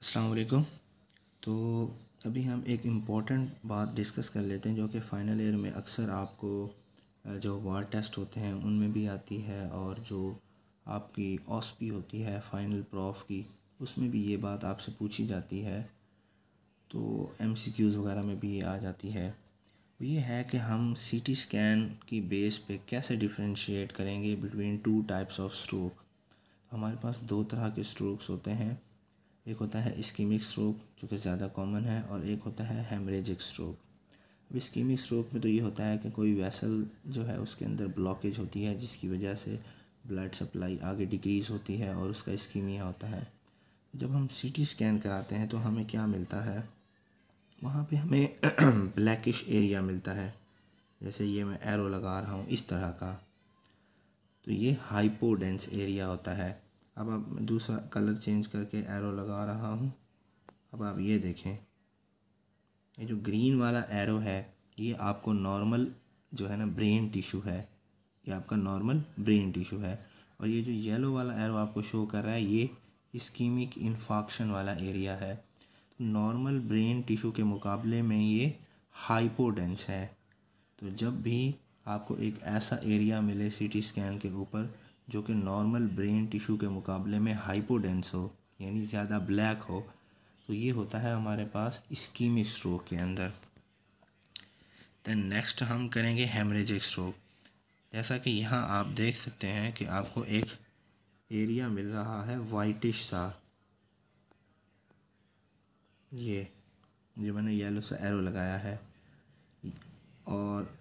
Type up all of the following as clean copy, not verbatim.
अस्सलाम वालेकुम। तो अभी हम एक इम्पॉर्टेंट बात डिस्कस कर लेते हैं जो कि फ़ाइनल ईयर में अक्सर आपको जो वार टेस्ट होते हैं उनमें भी आती है, और जो आपकी ऑस्पी होती है फ़ाइनल प्रॉफ की उसमें भी ये बात आपसे पूछी जाती है। तो एमसीक्यूज़ वगैरह में भी ये आ जाती है। वो ये है कि हम सीटी स्कैन की बेस पे कैसे डिफरेंशिएट करेंगे between two types of stroke. हमारे पास दो तरह के स्ट्रोक्स होते हैं। एक होता है इस्कीमिक स्ट्रोक जो कि ज़्यादा कॉमन है, और एक होता है हेमरेजिक स्ट्रोक। अब इस्कीमिक स्ट्रोक में तो ये होता है कि कोई वेसल जो है उसके अंदर ब्लॉकेज होती है जिसकी वजह से ब्लड सप्लाई आगे डिक्रीज़ होती है और उसका इस्कीमिया होता है। जब हम सीटी स्कैन कराते हैं तो हमें क्या मिलता है, वहाँ पे हमें ब्लैकिश एरिया मिलता है। जैसे ये मैं एरो लगा रहा हूँ इस तरह का, तो ये हाइपोडेंस एरिया होता है। अब आप दूसरा कलर चेंज करके एरो लगा रहा हूँ। अब आप ये देखें, ये जो ग्रीन वाला एरो है ये आपको नॉर्मल जो है ना ब्रेन टिश्यू है, ये आपका नॉर्मल ब्रेन टिश्यू है। और ये जो येलो वाला एरो आपको शो कर रहा है ये इस्कीमिक इन्फाक्शन वाला एरिया है। तो नॉर्मल ब्रेन टिश्यू के मुकाबले में ये हाइपोडेंस है। तो जब भी आपको एक ऐसा एरिया मिले सीटी स्कैन के ऊपर जो कि नॉर्मल ब्रेन टिश्यू के मुकाबले में हाइपोडेंस हो, यानी ज़्यादा ब्लैक हो, तो ये होता है हमारे पास इस्कीमिक स्ट्रोक के अंदर। देन नेक्स्ट हम करेंगे हेमरेजिक स्ट्रोक। जैसा कि यहाँ आप देख सकते हैं कि आपको एक एरिया मिल रहा है वाइटिश सा, ये जो मैंने येलो सा एरो लगाया है, और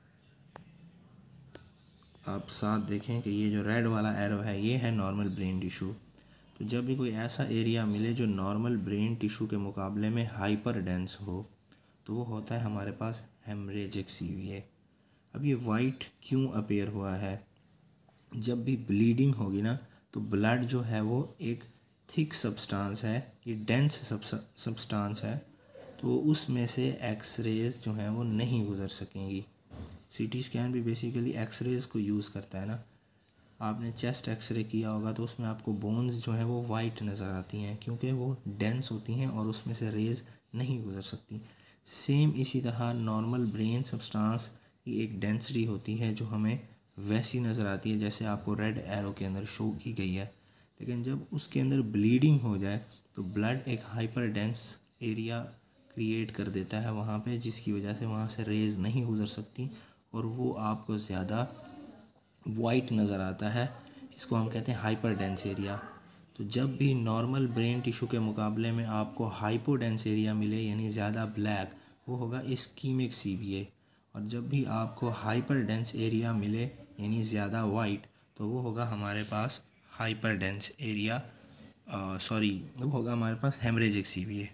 आप साथ देखें कि ये जो रेड वाला एरो है ये है नॉर्मल ब्रेन टिश्यू। तो जब भी कोई ऐसा एरिया मिले जो नॉर्मल ब्रेन टिश्यू के मुकाबले में हाइपर डेंस हो तो वो होता है हमारे पास हेमरेजिक सीवीए। अब ये वाइट क्यों अपेयर हुआ है, जब भी ब्लीडिंग होगी ना तो ब्लड जो है वो एक थिक सब्सटेंस है, ये डेंस सब्सटेंस है, तो उसमें से एक्सरेज जो हैं वो नहीं गुजर सकेंगी। सीटी स्कैन भी बेसिकली एक्सरेज को यूज़ करता है ना। आपने चेस्ट एक्सरे किया होगा तो उसमें आपको बोन्स जो हैं वो वाइट नज़र आती हैं क्योंकि वो डेंस होती हैं और उसमें से रेज नहीं गुजर सकती। सेम इसी तरह नॉर्मल ब्रेन सब्सटेंस की एक डेंसिटी होती है जो हमें वैसी नज़र आती है जैसे आपको रेड एरो के अंदर शो की गई है। लेकिन जब उसके अंदर ब्लीडिंग हो जाए तो ब्लड एक हाइपर डेंस एरिया क्रिएट कर देता है वहाँ पे, जिसकी वजह से वहाँ से रेज नहीं गुजर सकती और वो आपको ज़्यादा वाइट नज़र आता है। इसको हम कहते हैं हाइपर डेंस एरिया। तो जब भी नॉर्मल ब्रेन टिश्यू के मुकाबले में आपको हाइपोडेंस एरिया मिले यानी ज़्यादा ब्लैक, वो होगा इस्कीमिक सीवीए। और जब भी आपको हाइपर डेंस एरिया मिले यानी ज़्यादा वाइट, तो वो होगा हमारे पास हाइपर डेंस एरिया, वो होगा हमारे पास हेमरेजिक सीवीए।